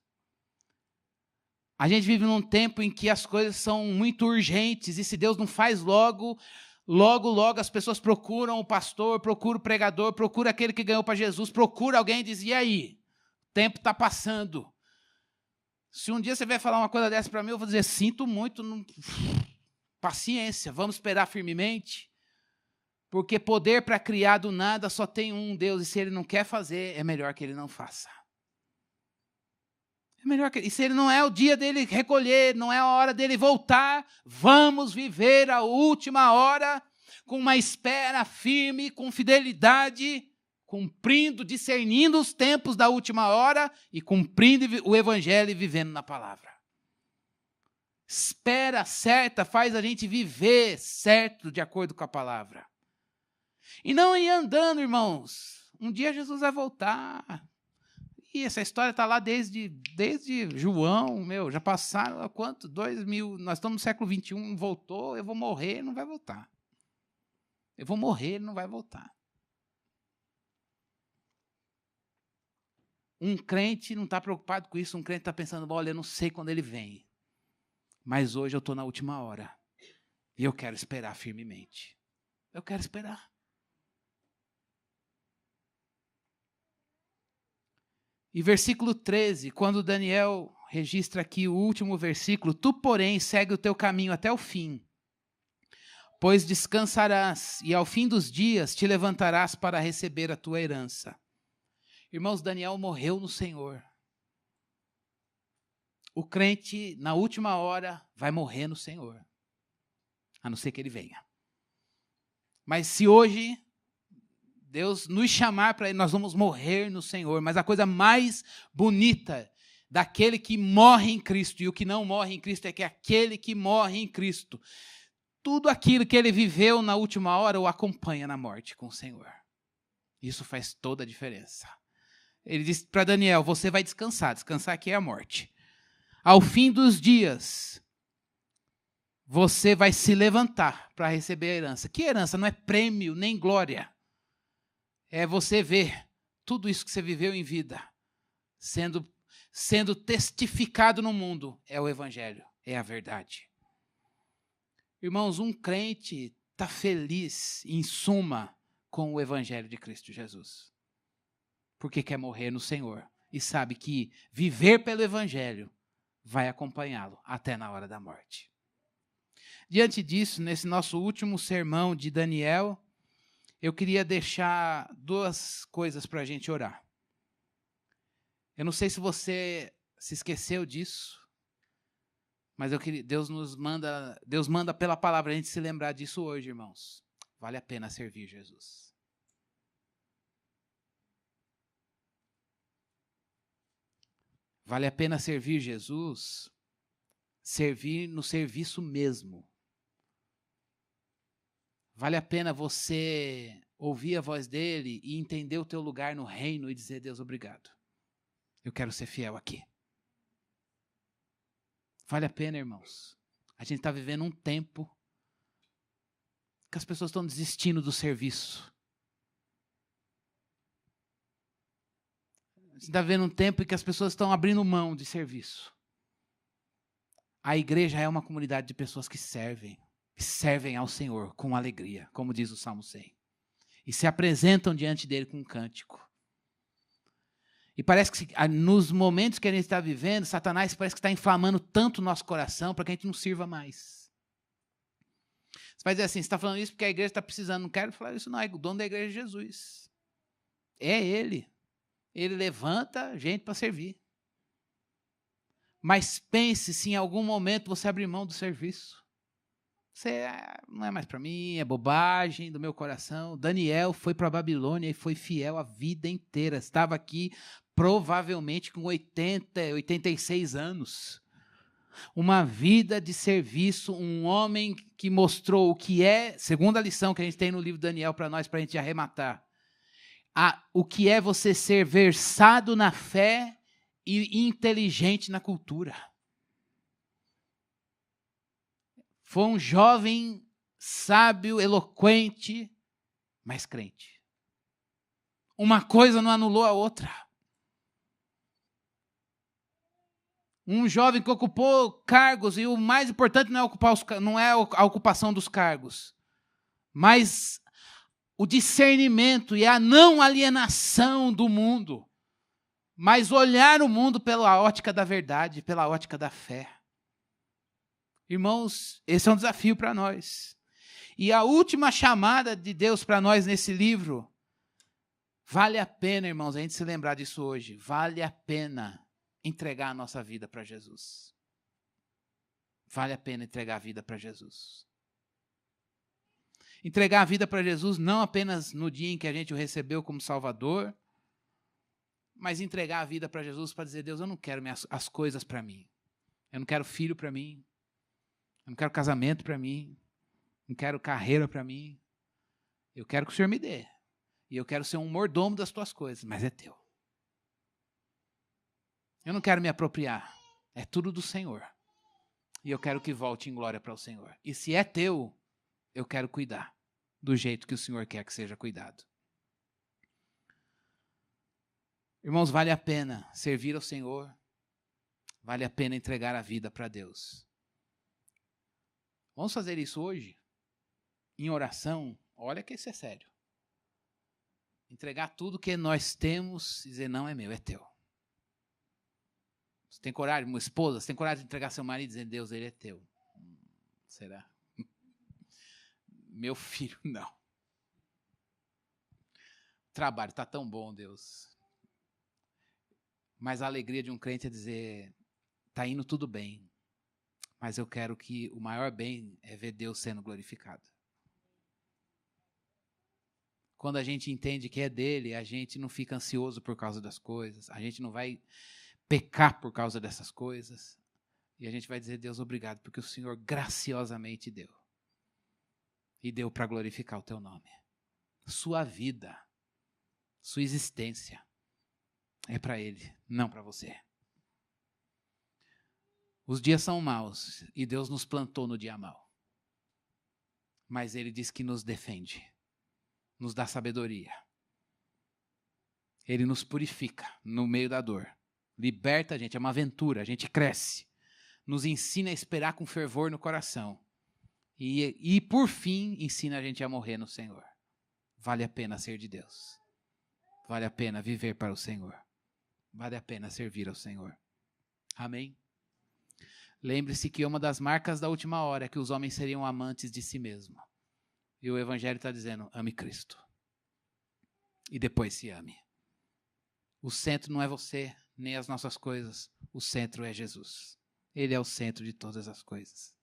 A gente vive num tempo em que as coisas são muito urgentes e se Deus não faz logo as pessoas procuram o pastor, procuram o pregador, procuram aquele que ganhou para Jesus, procura alguém e diz, e aí? O tempo está passando. Se um dia você vai falar uma coisa dessa para mim, eu vou dizer, sinto muito, paciência, vamos esperar firmemente, porque poder para criar do nada só tem um Deus, e se ele não quer fazer, é melhor que ele não faça. É melhor que... E se ele não é o dia dele recolher, não é a hora dele voltar, vamos viver a última hora com uma espera firme, com fidelidade, cumprindo, discernindo os tempos da última hora e cumprindo o evangelho e vivendo na palavra. Espera certa faz a gente viver certo de acordo com a palavra. E não ir andando, irmãos. Um dia Jesus vai voltar. E essa história está lá desde João, já passaram, quanto? 2000, nós estamos no século XXI, não voltou, eu vou morrer, não vai voltar. Eu vou morrer, não vai voltar. Um crente não está preocupado com isso, um crente está pensando, olha, eu não sei quando ele vem, mas hoje eu estou na última hora, e eu quero esperar firmemente. Eu quero esperar. E versículo 13, quando Daniel registra aqui o último versículo, tu, porém, segue o teu caminho até o fim, pois descansarás, e ao fim dos dias te levantarás para receber a tua herança. Irmãos, Daniel morreu no Senhor. O crente, na última hora, vai morrer no Senhor, a não ser que ele venha. Mas se hoje Deus nos chamar para ele, nós vamos morrer no Senhor. Mas a coisa mais bonita daquele que morre em Cristo e o que não morre em Cristo é que aquele que morre em Cristo, tudo aquilo que ele viveu na última hora o acompanha na morte com o Senhor. Isso faz toda a diferença. Ele disse para Daniel, você vai descansar. Descansar aqui é a morte. Ao fim dos dias, você vai se levantar para receber a herança. Que herança? Não é prêmio, nem glória. É você ver tudo isso que você viveu em vida, sendo testificado no mundo. É o evangelho, é a verdade. Irmãos, um crente está feliz, em suma, com o evangelho de Cristo Jesus. Porque quer morrer no Senhor. E sabe que viver pelo evangelho vai acompanhá-lo até na hora da morte. Diante disso, nesse nosso último sermão de Daniel, eu queria deixar duas coisas para a gente orar. Eu não sei se você se esqueceu disso, mas Deus manda pela palavra a gente se lembrar disso hoje, irmãos. Vale a pena servir Jesus. Vale a pena servir Jesus, servir no serviço mesmo. Vale a pena você ouvir a voz dele e entender o teu lugar no reino e dizer, Deus, obrigado. Eu quero ser fiel aqui. Vale a pena, irmãos. A gente está vivendo um tempo que as pessoas estão desistindo do serviço. A gente está vivendo um tempo em que as pessoas estão abrindo mão de serviço. A igreja é uma comunidade de pessoas que servem ao Senhor com alegria, como diz o Salmo 100. E se apresentam diante dele com um cântico. E parece que nos momentos que a gente está vivendo, Satanás parece que está inflamando tanto o nosso coração para que a gente não sirva mais. Você vai dizer assim, você está falando isso porque a igreja está precisando. Não quero falar isso não, o dono da igreja é Jesus. É Ele. Ele levanta gente para servir. Mas pense se em algum momento você abrir mão do serviço. Você não é mais para mim, é bobagem do meu coração. Daniel foi para a Babilônia e foi fiel a vida inteira. Estava aqui provavelmente com 86 anos. Uma vida de serviço, um homem que mostrou o que é, segundo a lição que a gente tem no livro de Daniel para nós, para a gente arrematar. O que é você ser versado na fé e inteligente na cultura. Foi um jovem sábio, eloquente, mas crente. Uma coisa não anulou a outra. Um jovem que ocupou cargos, e o mais importante não é a ocupação dos cargos, mas o discernimento e a não alienação do mundo, mas olhar o mundo pela ótica da verdade, pela ótica da fé. Irmãos, esse é um desafio para nós. E a última chamada de Deus para nós nesse livro, vale a pena, irmãos, a gente se lembrar disso hoje, vale a pena entregar a nossa vida para Jesus. Vale a pena entregar a vida para Jesus. Entregar a vida para Jesus não apenas no dia em que a gente o recebeu como Salvador, mas entregar a vida para Jesus para dizer, Deus, eu não quero as coisas para mim. Eu não quero filho para mim. Eu não quero casamento para mim. Não quero carreira para mim. Eu quero que o Senhor me dê. E eu quero ser um mordomo das tuas coisas, mas é teu. Eu não quero me apropriar. É tudo do Senhor. E eu quero que volte em glória para o Senhor. E se é teu, eu quero cuidar do jeito que o Senhor quer que seja cuidado. Irmãos, vale a pena servir ao Senhor. Vale a pena entregar a vida para Deus. Vamos fazer isso hoje? Em oração? Olha que isso é sério. Entregar tudo que nós temos e dizer, não é meu, é teu. Você tem coragem, uma esposa, você tem coragem de entregar seu marido e dizer, Deus, ele é teu. Será? Meu filho, não. O trabalho está tão bom, Deus. Mas a alegria de um crente é dizer, está indo tudo bem, mas eu quero que o maior bem é ver Deus sendo glorificado. Quando a gente entende que é dele, a gente não fica ansioso por causa das coisas, a gente não vai pecar por causa dessas coisas, e a gente vai dizer, Deus, obrigado, porque o Senhor graciosamente deu. E deu para glorificar o teu nome. Sua vida, sua existência, é para Ele, não para você. Os dias são maus e Deus nos plantou no dia mau. Mas Ele diz que nos defende, nos dá sabedoria. Ele nos purifica no meio da dor. Liberta a gente, é uma aventura, a gente cresce. Nos ensina a esperar com fervor no coração. E por fim, ensina a gente a morrer no Senhor. Vale a pena ser de Deus. Vale a pena viver para o Senhor. Vale a pena servir ao Senhor. Amém? Lembre-se que uma das marcas da última hora é que os homens seriam amantes de si mesmos. E o Evangelho está dizendo, ame Cristo. E depois se ame. O centro não é você, nem as nossas coisas. O centro é Jesus. Ele é o centro de todas as coisas.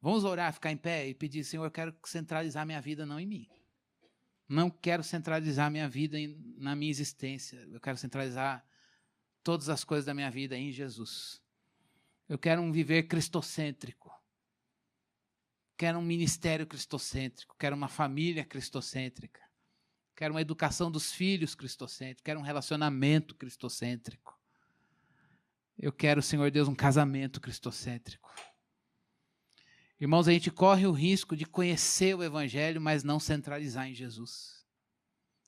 Vamos orar, ficar em pé e pedir, Senhor, eu quero centralizar minha vida não em mim. Não quero centralizar minha vida na minha existência. Eu quero centralizar todas as coisas da minha vida em Jesus. Eu quero um viver cristocêntrico. Quero um ministério cristocêntrico. Quero uma família cristocêntrica. Quero uma educação dos filhos cristocêntrica. Quero um relacionamento cristocêntrico. Eu quero, Senhor Deus, um casamento cristocêntrico. Irmãos, a gente corre o risco de conhecer o Evangelho, mas não centralizar em Jesus.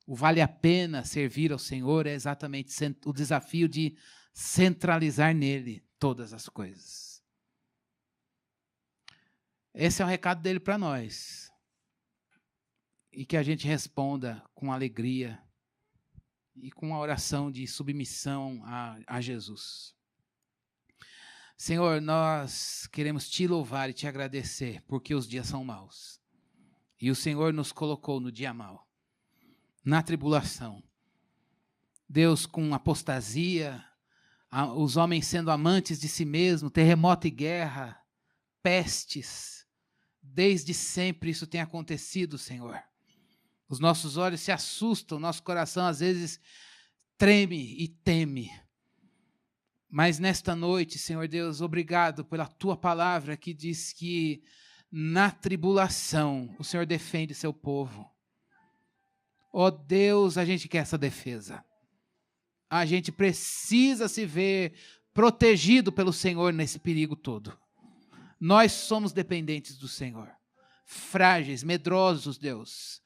O vale a pena servir ao Senhor é exatamente o desafio de centralizar nele todas as coisas. Esse é o recado dele para nós. E que a gente responda com alegria e com uma oração de submissão a Jesus. Senhor, nós queremos te louvar e te agradecer, porque os dias são maus. E o Senhor nos colocou no dia mau, na tribulação. Deus, com apostasia, os homens sendo amantes de si mesmos, terremoto e guerra, pestes. Desde sempre isso tem acontecido, Senhor. Os nossos olhos se assustam, nosso coração às vezes treme e teme. Mas nesta noite, Senhor Deus, obrigado pela tua palavra que diz que na tribulação o Senhor defende seu povo. Ó Deus, a gente quer essa defesa. A gente precisa se ver protegido pelo Senhor nesse perigo todo. Nós somos dependentes do Senhor. Frágeis, medrosos, Deus.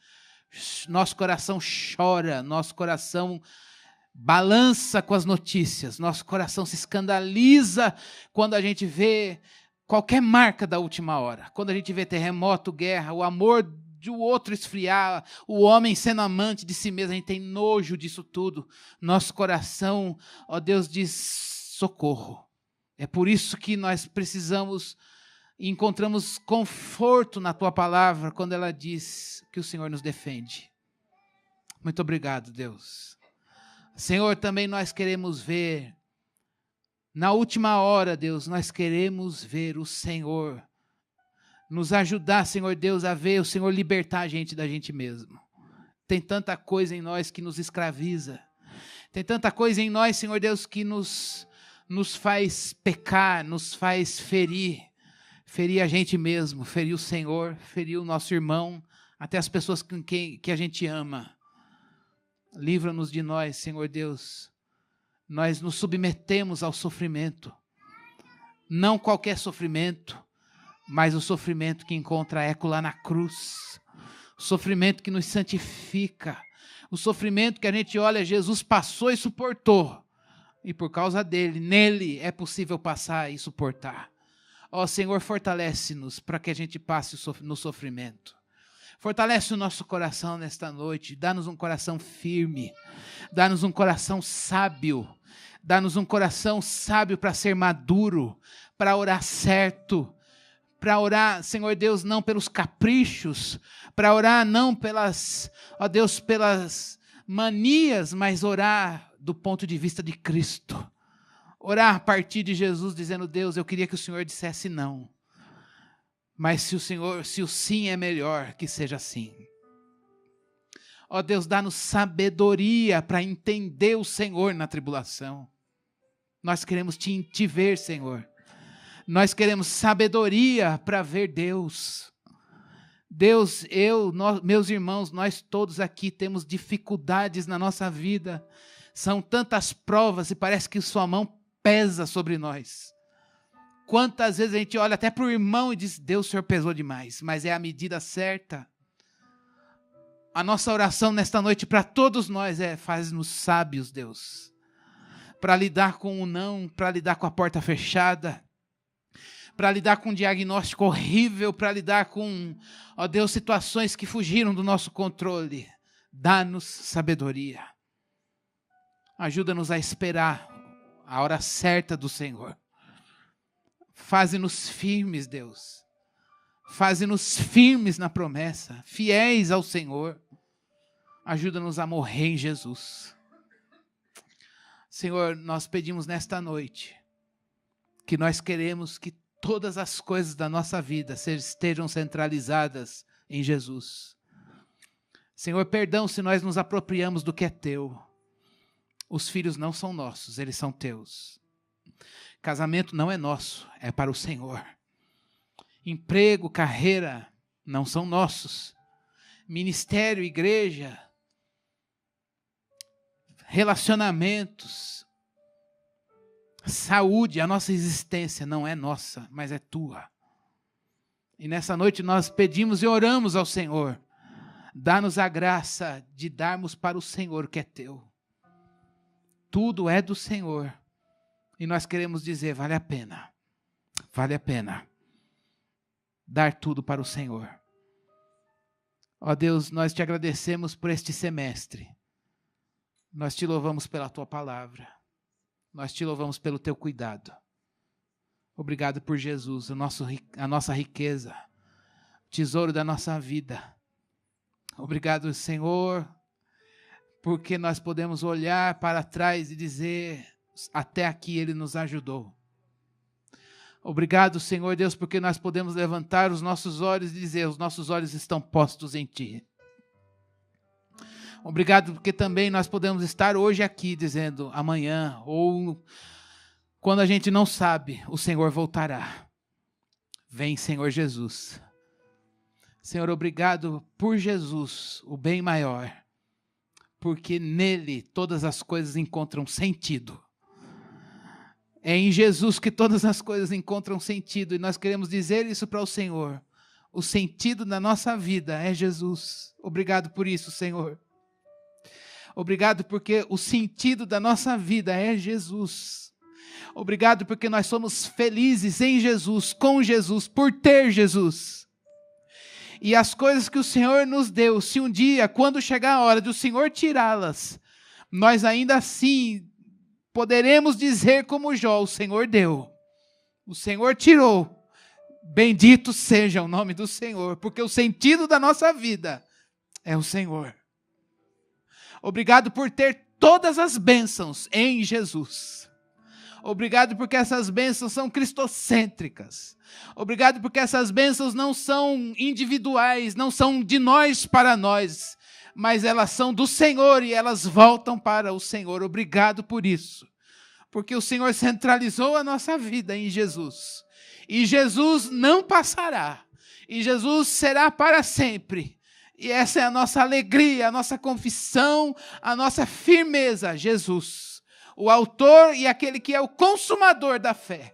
Nosso coração chora, nosso coração balança com as notícias, nosso coração se escandaliza quando a gente vê qualquer marca da última hora, quando a gente vê terremoto, guerra, o amor de o outro esfriar, o homem sendo amante de si mesmo, a gente tem nojo disso tudo. Nosso coração, ó Deus, diz socorro. É por isso que nós precisamos e encontramos conforto na tua palavra quando ela diz que o Senhor nos defende. Muito obrigado, Deus. Senhor, também nós queremos ver, na última hora, Deus, nós queremos ver o Senhor nos ajudar, Senhor Deus, a ver o Senhor libertar a gente da gente mesmo. Tem tanta coisa em nós que nos escraviza. Tem tanta coisa em nós, Senhor Deus, que nos faz pecar, nos faz ferir. Ferir a gente mesmo, ferir o Senhor, ferir o nosso irmão, até as pessoas que a gente ama. Livra-nos de nós, Senhor Deus. Nós nos submetemos ao sofrimento. Não qualquer sofrimento, mas o sofrimento que encontra eco lá na cruz. O sofrimento que nos santifica. O sofrimento que a gente olha, Jesus passou e suportou. E por causa dele, nele é possível passar e suportar. Ó Senhor, fortalece-nos para que a gente passe no sofrimento. Fortalece o nosso coração nesta noite, dá-nos um coração firme, dá-nos um coração sábio, dá-nos um coração sábio para ser maduro, para orar certo, para orar, Senhor Deus, não pelos caprichos, para orar não pelas, ó Deus, pelas manias, mas orar do ponto de vista de Cristo. Orar a partir de Jesus, dizendo, Deus, eu queria que o Senhor dissesse não. Mas se o sim é melhor, que seja sim. Ó Deus, dá-nos sabedoria para entender o Senhor na tribulação. Nós queremos te ver, Senhor. Nós queremos sabedoria para ver Deus. Deus, meus irmãos, nós todos aqui temos dificuldades na nossa vida. São tantas provas e parece que sua mão pesa sobre nós. Quantas vezes a gente olha até para o irmão e diz, Deus, o Senhor pesou demais, mas é a medida certa. A nossa oração nesta noite para todos nós é, faz-nos sábios, Deus, para lidar com o não, para lidar com a porta fechada, para lidar com um diagnóstico horrível, para lidar com, ó Deus, situações que fugiram do nosso controle. Dá-nos sabedoria. Ajuda-nos a esperar a hora certa do Senhor. Faze-nos firmes, Deus. Faze-nos firmes na promessa, fiéis ao Senhor. Ajuda-nos a morrer em Jesus. Senhor, nós pedimos nesta noite que nós queremos que todas as coisas da nossa vida estejam centralizadas em Jesus. Senhor, perdão se nós nos apropriamos do que é teu. Os filhos não são nossos, eles são teus. Casamento não é nosso, é para o Senhor. Emprego, carreira, não são nossos. Ministério, igreja, relacionamentos, Saúde, a nossa existência não é nossa, mas é tua. E nessa noite nós pedimos e oramos ao Senhor. Dá-nos a graça de darmos para o Senhor o que é teu. Tudo é do Senhor. E nós queremos dizer, vale a pena dar tudo para o Senhor. Ó Deus, nós te agradecemos por este semestre. Nós te louvamos pela tua palavra. Nós te louvamos pelo teu cuidado. Obrigado por Jesus, a nossa riqueza, o tesouro da nossa vida. Obrigado, Senhor, porque nós podemos olhar para trás e dizer, até aqui Ele nos ajudou. Obrigado, Senhor Deus, porque nós podemos levantar os nossos olhos e dizer, os nossos olhos estão postos em Ti. Obrigado porque também nós podemos estar hoje aqui dizendo, amanhã, ou quando a gente não sabe, o Senhor voltará. Vem, Senhor Jesus. Senhor, obrigado por Jesus, o bem maior, porque nele todas as coisas encontram sentido. É em Jesus que todas as coisas encontram sentido, e nós queremos dizer isso para o Senhor. O sentido da nossa vida é Jesus. Obrigado por isso, Senhor. Obrigado porque o sentido da nossa vida é Jesus. Obrigado porque nós somos felizes em Jesus, com Jesus, por ter Jesus. E as coisas que o Senhor nos deu, se um dia, quando chegar a hora de o Senhor tirá-las, nós ainda assim poderemos dizer como Jó, o Senhor deu, o Senhor tirou, bendito seja o nome do Senhor, porque o sentido da nossa vida é o Senhor. Obrigado por ter todas as bênçãos em Jesus. Obrigado porque essas bênçãos são cristocêntricas. Obrigado porque essas bênçãos não são individuais, não são de nós para nós, mas elas são do Senhor e elas voltam para o Senhor. Obrigado por isso. Porque o Senhor centralizou a nossa vida em Jesus. E Jesus não passará. E Jesus será para sempre. E essa é a nossa alegria, a nossa confissão, a nossa firmeza. Jesus, o autor e aquele que é o consumador da fé.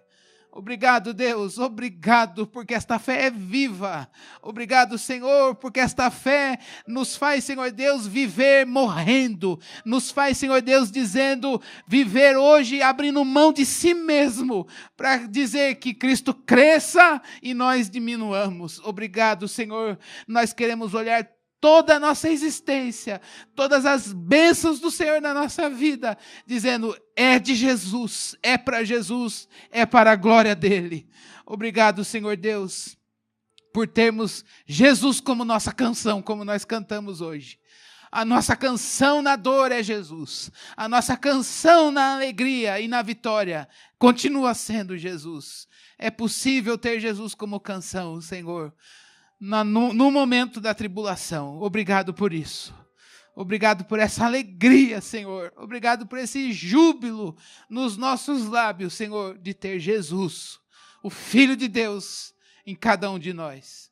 Obrigado, Deus, obrigado, porque esta fé é viva. Obrigado, Senhor, porque esta fé nos faz, Senhor Deus, viver morrendo. Nos faz, Senhor Deus, dizendo, viver hoje abrindo mão de si mesmo, para dizer que Cristo cresça e nós diminuamos. Obrigado, Senhor, nós queremos olhar toda a nossa existência, todas as bênçãos do Senhor na nossa vida, dizendo, é de Jesus, é para Jesus, é para a glória dele. Obrigado, Senhor Deus, por termos Jesus como nossa canção, como nós cantamos hoje. A nossa canção na dor é Jesus. A nossa canção na alegria e na vitória continua sendo Jesus. É possível ter Jesus como canção, Senhor, no momento da tribulação. Obrigado por isso. Obrigado por essa alegria, Senhor. Obrigado por esse júbilo nos nossos lábios, Senhor, de ter Jesus, o Filho de Deus, em cada um de nós.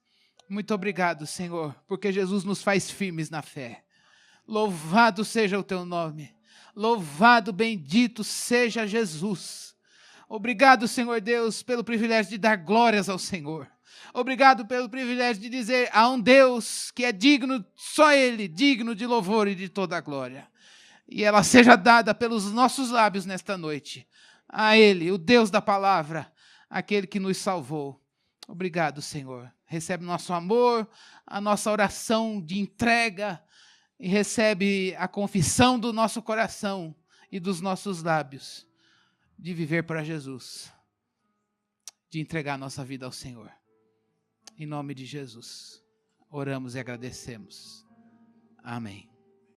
Muito obrigado, Senhor, porque Jesus nos faz firmes na fé. Louvado seja o teu nome. Louvado, bendito seja Jesus. Obrigado, Senhor Deus, pelo privilégio de dar glórias ao Senhor. Obrigado pelo privilégio de dizer há um Deus que é digno, só Ele, digno de louvor e de toda a glória. E ela seja dada pelos nossos lábios nesta noite. A Ele, o Deus da palavra, aquele que nos salvou. Obrigado, Senhor. Recebe nosso amor, a nossa oração de entrega e recebe a confissão do nosso coração e dos nossos lábios de viver para Jesus, de entregar nossa vida ao Senhor. Em nome de Jesus, oramos e agradecemos. Amém.